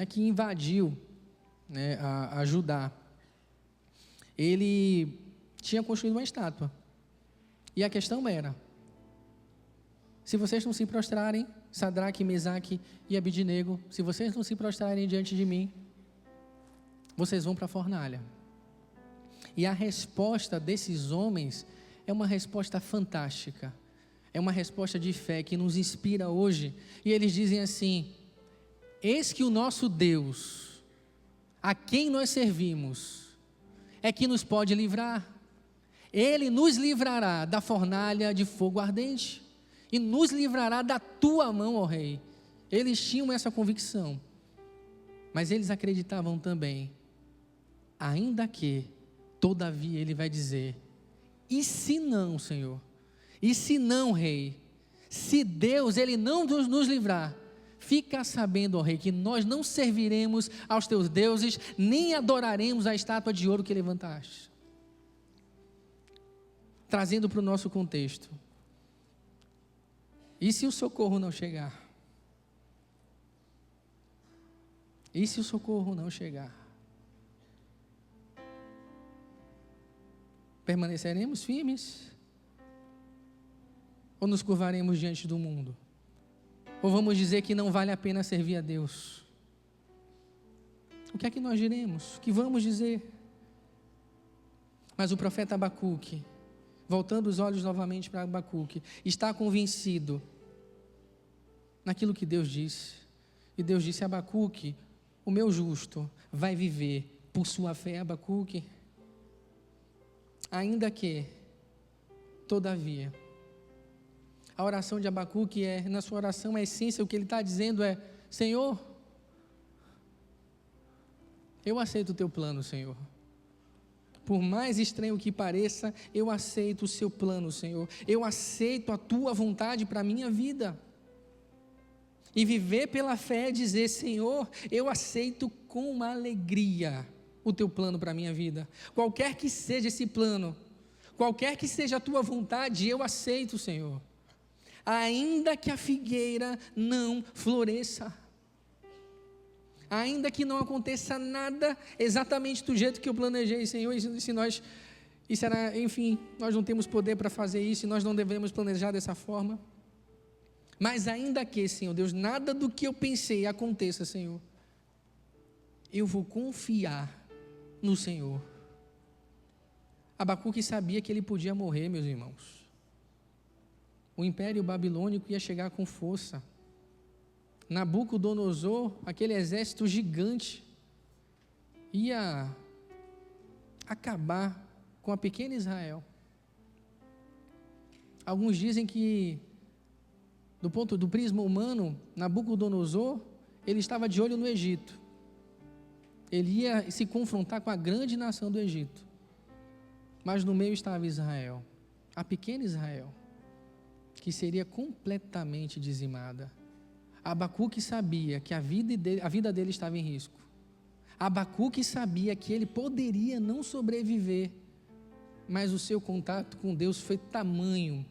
que invadiu a Judá, ele tinha construído uma estátua, e a questão era: se vocês não se prostrarem, Sadraque, Mesaque e Abidnego, se vocês não se prostrarem diante de mim, vocês vão para a fornalha. E a resposta desses homens é uma resposta fantástica, é uma resposta de fé que nos inspira hoje. E eles dizem assim: eis que o nosso Deus, a quem nós servimos, é que nos pode livrar. Ele nos livrará da fornalha de fogo ardente. e nos livrará da tua mão, ó Rei. Eles tinham essa convicção, mas eles acreditavam também, ainda que, todavia, ele vai dizer, e se não, Senhor? E se não, Rei? Se Deus, Ele não nos livrar, fica sabendo, ó Rei, que nós não serviremos aos teus deuses, nem adoraremos a estátua de ouro que levantaste. Trazendo para o nosso contexto, e se o socorro não chegar? E se o socorro não chegar? Permaneceremos firmes? Ou nos curvaremos diante do mundo? Ou vamos dizer que não vale a pena servir a Deus? O que é que nós diremos? O que vamos dizer? Mas o profeta Abacuque, voltando os olhos novamente para Abacuque, está convencido naquilo que Deus disse. E Deus disse a Abacuque, o meu justo vai viver por sua fé. Abacuque, ainda que, todavia, a oração de Abacuque na sua oração, a essência, o que ele está dizendo é, Senhor, eu aceito o teu plano, Senhor. Por mais estranho que pareça, eu aceito o seu plano, Senhor. Eu aceito a tua vontade para a minha vida. E viver pela fé é dizer, Senhor, eu aceito com alegria o teu plano para a minha vida. Qualquer que seja esse plano, qualquer que seja a tua vontade, eu aceito, Senhor. Ainda que a figueira não floresça, ainda que não aconteça nada exatamente do jeito que eu planejei, Senhor, enfim, nós não temos poder para fazer isso, e nós não devemos planejar dessa forma, mas ainda que, Senhor Deus, nada do que eu pensei aconteça, Senhor, eu vou confiar no Senhor. Abacuque sabia que ele podia morrer, meus irmãos. O império babilônico ia chegar com força. Nabucodonosor, aquele exército gigante, ia acabar com a pequena Israel. Alguns dizem que, do ponto do prisma humano, Nabucodonosor, ele estava de olho no Egito. Ele ia se confrontar com a grande nação do Egito. Mas no meio estava Israel, a pequena Israel, que seria completamente dizimada. Abacuque sabia que a vida dele estava em risco. Abacuque sabia que ele poderia não sobreviver, mas o seu contato com Deus foi tamanho,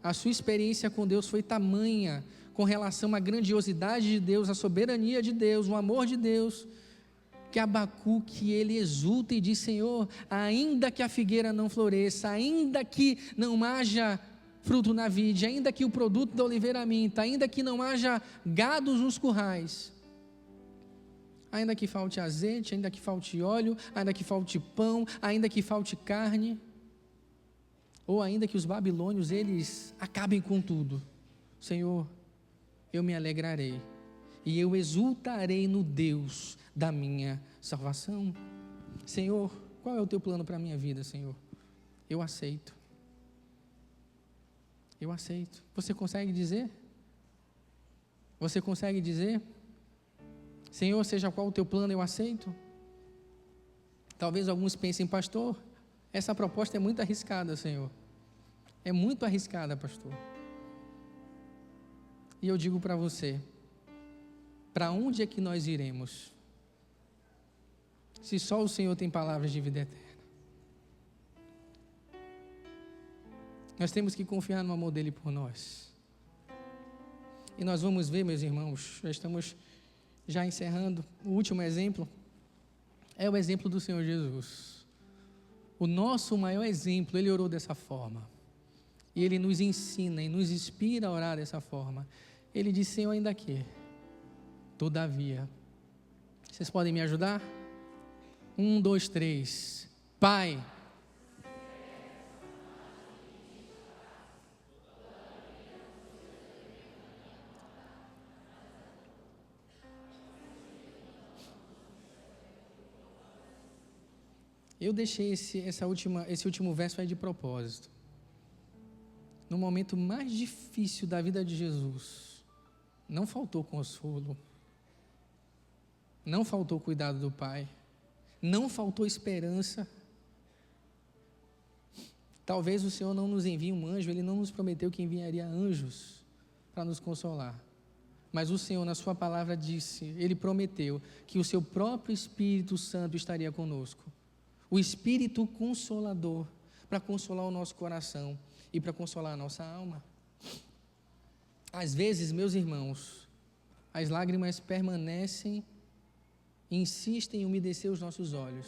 a sua experiência com Deus foi tamanha, com relação à grandiosidade de Deus, à soberania de Deus, o amor de Deus, que Abacuque, ele exulta e diz, Senhor, ainda que a figueira não floresça, ainda que não haja fruto na vide, ainda que o produto da oliveira minta, ainda que não haja gados nos currais, ainda que falte azeite, ainda que falte óleo, ainda que falte pão, ainda que falte carne, ou ainda que os babilônios, eles acabem com tudo, Senhor, eu me alegrarei, e eu exultarei no Deus da minha salvação. Senhor, qual é o teu plano para a minha vida, Senhor? Eu aceito. Eu aceito. Você consegue dizer? Você consegue dizer? Senhor, seja qual o teu plano, eu aceito? Talvez alguns pensem, pastor, essa proposta é muito arriscada, Senhor. É muito arriscada, pastor. E eu digo para você, para onde é que nós iremos? Se só o Senhor tem palavras de vida eterna. Nós temos que confiar no amor dele por nós. E nós vamos ver, meus irmãos, já estamos encerrando. O último exemplo é o exemplo do Senhor Jesus. O nosso maior exemplo, ele orou dessa forma. E ele nos ensina e nos inspira a orar dessa forma. Ele disse, Senhor, ainda que, todavia. Vocês podem me ajudar? 1, 2, 3. Pai. Eu deixei esse último verso aí de propósito. no momento mais difícil da vida de Jesus, não faltou consolo, não faltou cuidado do Pai, não faltou esperança. Talvez o Senhor não nos envie um anjo, Ele não nos prometeu que enviaria anjos para nos consolar. Mas o Senhor, na sua palavra, disse, Ele prometeu que o seu próprio Espírito Santo estaria conosco. O Espírito Consolador, para consolar o nosso coração e para consolar a nossa alma. Às vezes, meus irmãos, as lágrimas permanecem e insistem em umedecer os nossos olhos.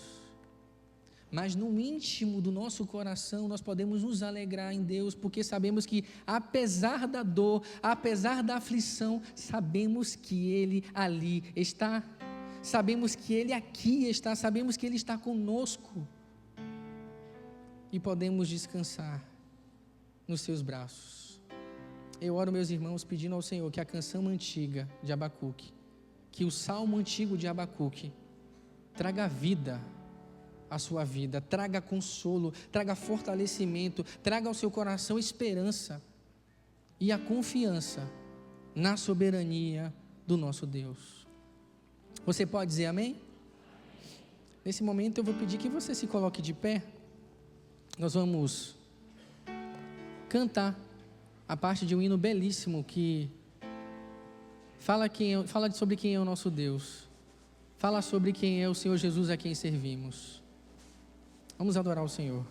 Mas no íntimo do nosso coração, nós podemos nos alegrar em Deus, porque sabemos que, apesar da dor, apesar da aflição, sabemos que Ele ali está, sabemos que Ele aqui está, sabemos que Ele está conosco, e podemos descansar nos seus braços. Eu oro, meus irmãos, pedindo ao Senhor que a canção antiga de Abacuque, que o salmo antigo de Abacuque, traga vida a sua vida, traga consolo, traga fortalecimento, traga ao seu coração esperança e a confiança na soberania do nosso Deus. Você pode dizer amém? Nesse momento eu vou pedir que você se coloque de pé. Nós vamos cantar a parte de um hino belíssimo que fala sobre quem é o nosso Deus, fala sobre quem é o Senhor Jesus a quem servimos. Vamos adorar o Senhor.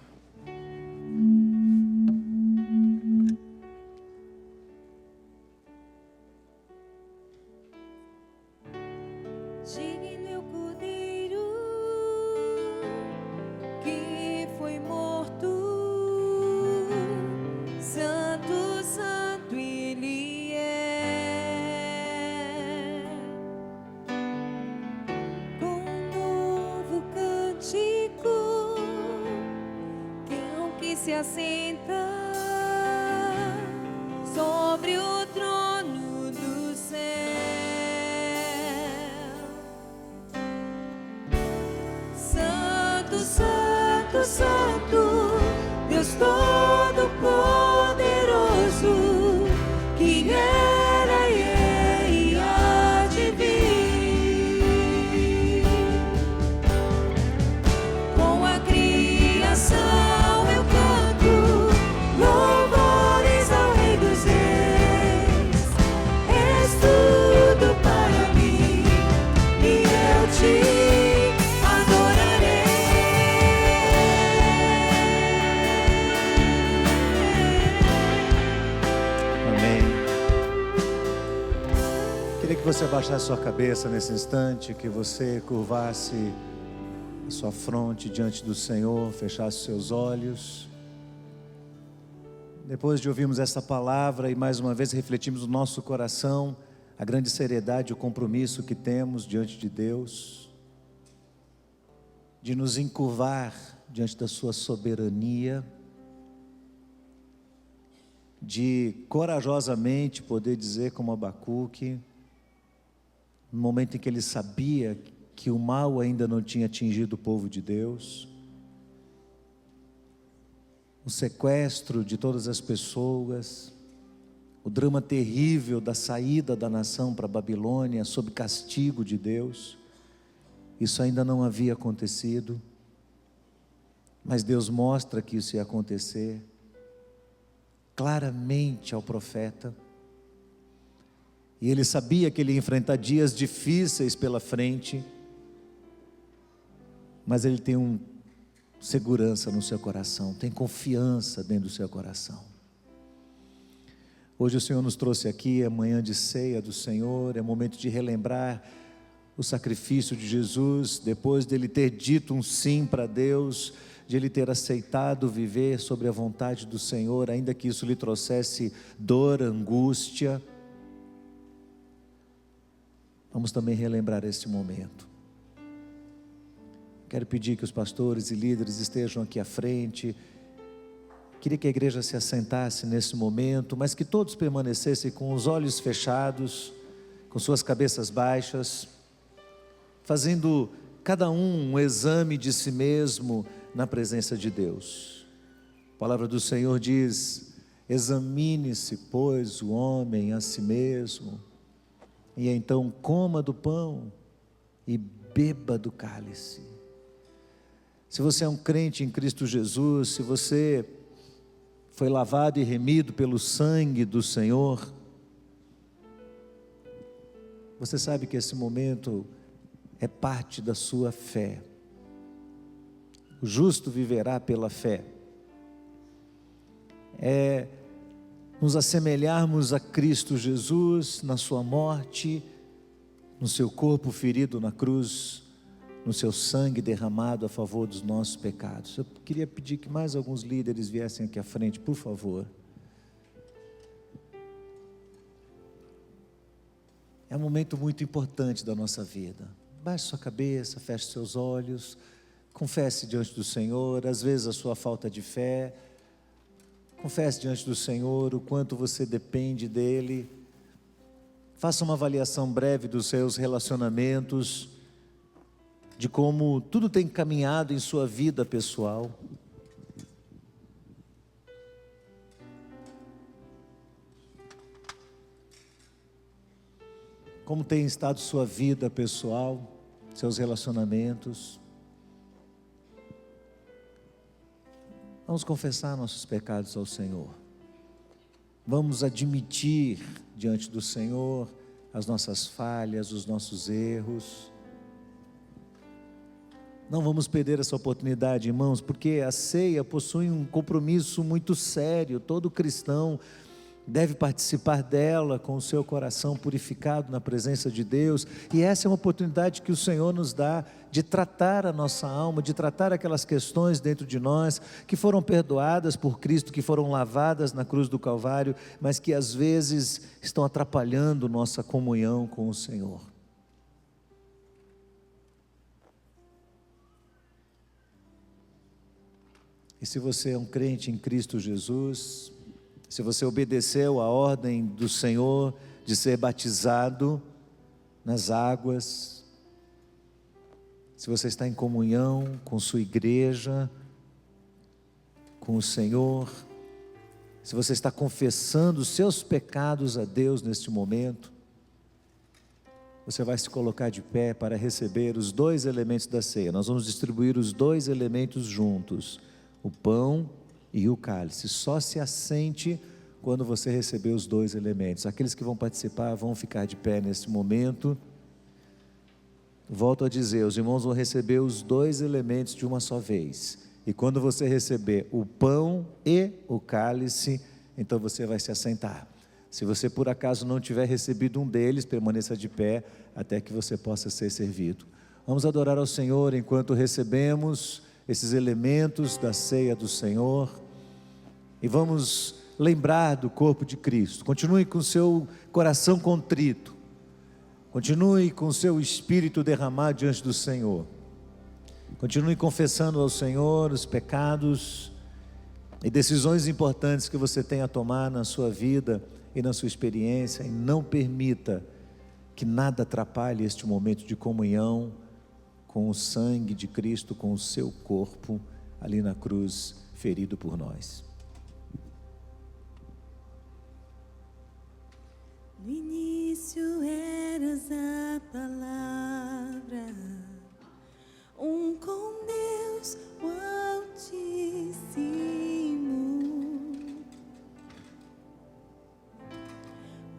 Digno é o Cordeiro que foi morto, santo, santo Ele é. Com um novo cântico, que se assenta sobre o trono do céu. Santo, santo, santo, Deus Todo-Poderoso, que era e há de vir. Com a criação que você abaixasse sua cabeça nesse instante, que você curvasse a sua fronte diante do Senhor, fechasse seus olhos. Depois de ouvirmos essa palavra e mais uma vez refletimos no nosso coração a grande seriedade e o compromisso que temos diante de Deus, de nos encurvar diante da sua soberania, de corajosamente poder dizer como Abacuque, no momento em que ele sabia que o mal ainda não tinha atingido o povo de Deus, o sequestro de todas as pessoas, o drama terrível da saída da nação para a Babilônia sob castigo de Deus, isso ainda não havia acontecido, mas Deus mostra que isso ia acontecer claramente ao profeta, e ele sabia que ele ia enfrentar dias difíceis pela frente, mas ele tem segurança no seu coração, tem confiança dentro do seu coração. Hoje o Senhor nos trouxe aqui, é manhã de ceia do Senhor, é momento de relembrar o sacrifício de Jesus, depois dele ter dito um sim para Deus, de ele ter aceitado viver sobre a vontade do Senhor, ainda que isso lhe trouxesse dor, angústia. Vamos também relembrar esse momento. Quero pedir que os pastores e líderes estejam aqui à frente. Queria que a igreja se assentasse nesse momento, mas que todos permanecessem com os olhos fechados, com suas cabeças baixas, fazendo cada um exame de si mesmo na presença de Deus. A palavra do Senhor diz: Examine-se, pois, o homem a si mesmo, e então coma do pão e beba do cálice. Se você é um crente em Cristo Jesus, se você foi lavado e remido pelo sangue do Senhor, você sabe que esse momento é parte da sua fé. O justo viverá pela fé. É nos assemelharmos a Cristo Jesus na sua morte, no seu corpo ferido na cruz, no seu sangue derramado a favor dos nossos pecados. Eu queria pedir que mais alguns líderes viessem aqui à frente, por favor. É um momento muito importante da nossa vida. Baixe sua cabeça, feche seus olhos, confesse diante do Senhor, às vezes a sua falta de fé. Confesse diante do Senhor o quanto você depende dEle. Faça uma avaliação breve dos seus relacionamentos, de como tudo tem caminhado em sua vida pessoal. Como tem estado sua vida pessoal, seus relacionamentos. Vamos confessar nossos pecados ao Senhor. Vamos admitir diante do Senhor as nossas falhas, os nossos erros. Não vamos perder essa oportunidade, irmãos, porque a ceia possui um compromisso muito sério. Todo cristão deve participar dela com o seu coração purificado na presença de Deus, e essa é uma oportunidade que o Senhor nos dá de tratar a nossa alma, de tratar aquelas questões dentro de nós que foram perdoadas por Cristo, que foram lavadas na cruz do Calvário, mas que às vezes estão atrapalhando nossa comunhão com o Senhor. E se você é um crente em Cristo Jesus, se você obedeceu a ordem do Senhor de ser batizado nas águas, se você está em comunhão com sua igreja, com o Senhor, se você está confessando os seus pecados a Deus neste momento, você vai se colocar de pé para receber os dois elementos da ceia. Nós vamos distribuir os dois elementos juntos, o pão e o cálice. Só se assente quando você receber os dois elementos. Aqueles que vão participar vão ficar de pé nesse momento. Volto a dizer, os irmãos vão receber os dois elementos de uma só vez. E quando você receber o pão e o cálice, então você vai se assentar. Se você por acaso não tiver recebido um deles, permaneça de pé até que você possa ser servido. Vamos adorar ao Senhor enquanto recebemos esses elementos da ceia do Senhor, e vamos lembrar do corpo de Cristo. Continue com o seu coração contrito, continue com o seu espírito derramado diante do Senhor, continue confessando ao Senhor os pecados e decisões importantes que você tem a tomar na sua vida e na sua experiência, e não permita que nada atrapalhe este momento de comunhão com o sangue de Cristo, com o seu corpo ali na cruz, ferido por nós. No início eras a palavra, com Deus o Altíssimo,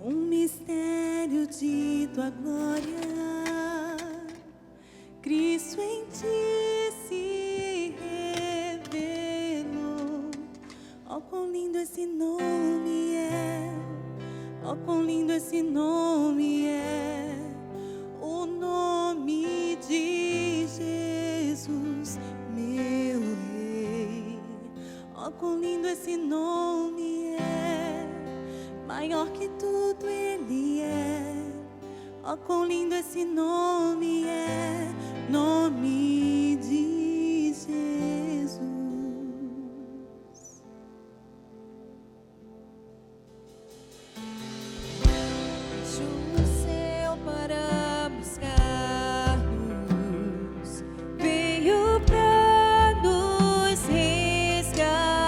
mistério de tua glória, Cristo em ti se revelou. Oh, quão lindo esse nome é! Oh, quão lindo esse nome é! O nome de Jesus, meu Rei. Oh, quão lindo esse nome é! Maior que tudo Ele é. Oh, quão lindo esse nome é! Nome de Jesus. Deixo o céu para buscar-nos, veio para nos resgatar.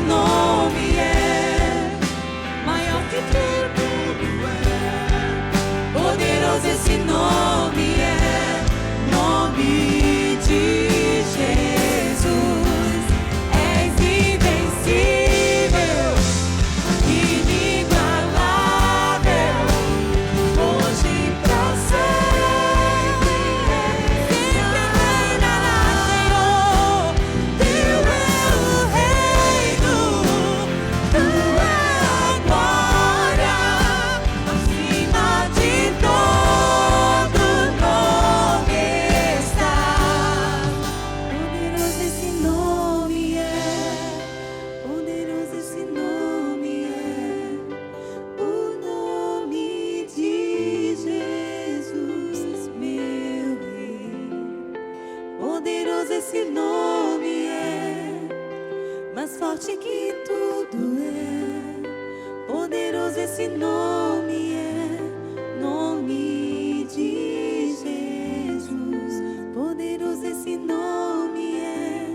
nome é maior que tudo é. Poderoso esse nome é, nome de Jesus. És invencível, inigualável, hoje e pra sempre. Sempre reinará, Senhor. Teu é o reino, tua é a glória, acima de todo nome está. Poderoso esse nome é, poderoso esse nome é, o nome de Jesus, meu Rei. Poderoso esse nome é, mais forte que tudo é. Poderoso esse nome é, nome de Jesus. Poderoso esse nome é,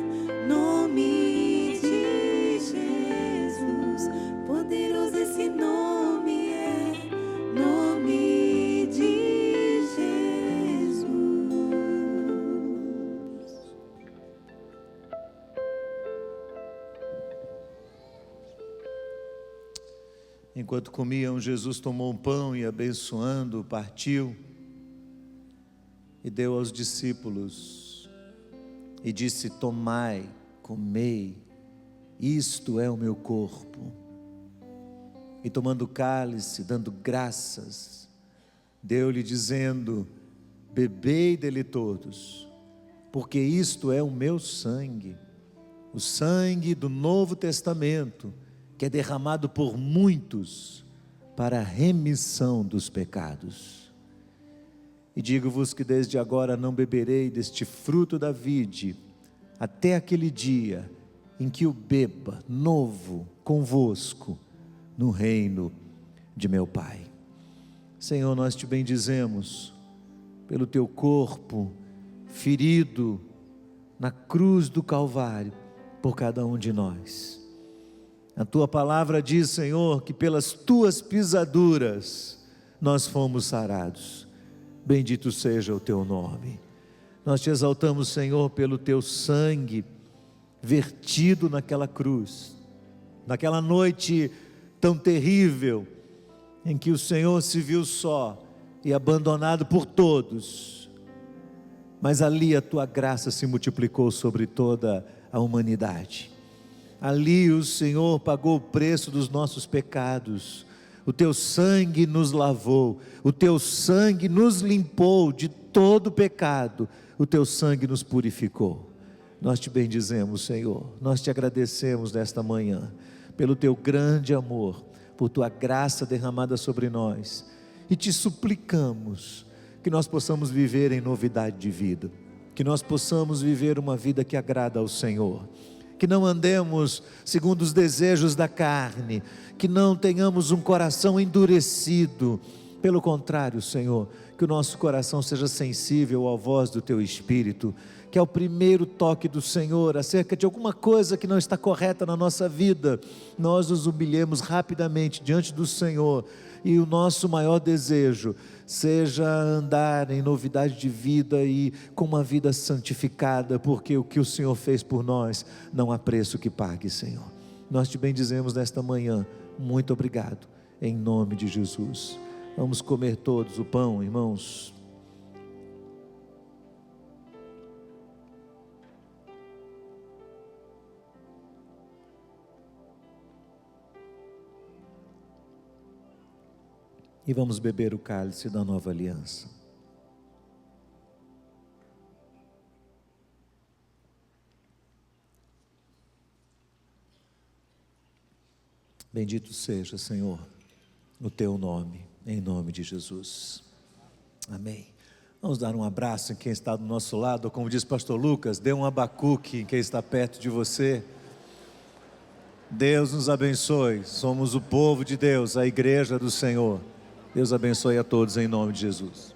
nome de Jesus. Poderoso esse nome é, nome de Jesus. Enquanto comiam, Jesus tomou um pão e, abençoando, partiu e deu aos discípulos e disse: tomai, comei, isto é o meu corpo. E tomando o cálice, dando graças, deu-lhe dizendo: bebei dele todos, porque isto é o meu sangue, o sangue do Novo Testamento, que é derramado por muitos para a remissão dos pecados. E digo-vos que desde agora não beberei deste fruto da vide, até aquele dia em que o beba novo convosco no reino de meu Pai. Senhor, nós te bendizemos pelo teu corpo ferido na cruz do Calvário por cada um de nós. A tua palavra diz, Senhor, que pelas tuas pisaduras nós fomos sarados. Bendito seja o teu nome. Nós te exaltamos, Senhor, pelo teu sangue vertido naquela cruz, naquela noite tão terrível em que o Senhor se viu só e abandonado por todos, mas ali a tua graça se multiplicou sobre toda a humanidade. Ali o Senhor pagou o preço dos nossos pecados, o teu sangue nos lavou, o teu sangue nos limpou de todo pecado, o teu sangue nos purificou. Nós te bendizemos, Senhor, nós te agradecemos nesta manhã, pelo teu grande amor, por tua graça derramada sobre nós, e te suplicamos que nós possamos viver em novidade de vida, que nós possamos viver uma vida que agrada ao Senhor, que não andemos segundo os desejos da carne, que não tenhamos um coração endurecido. Pelo contrário, Senhor, que o nosso coração seja sensível à voz do teu Espírito, que ao primeiro toque do Senhor acerca de alguma coisa que não está correta na nossa vida, nós nos humilhemos rapidamente diante do Senhor, e o nosso maior desejo seja andar em novidade de vida e com uma vida santificada, porque o que o Senhor fez por nós não há preço que pague, Senhor. Nós te bendizemos nesta manhã, muito obrigado, em nome de Jesus. Vamos comer todos o pão, irmãos. E vamos beber o cálice da nova aliança. Bendito seja, Senhor, o teu nome, em nome de Jesus. Amém. Vamos dar um abraço em quem está do nosso lado, ou como diz o pastor Lucas, dê um abacuque em quem está perto de você. Deus nos abençoe, somos o povo de Deus, a igreja do Senhor. Deus abençoe a todos em nome de Jesus.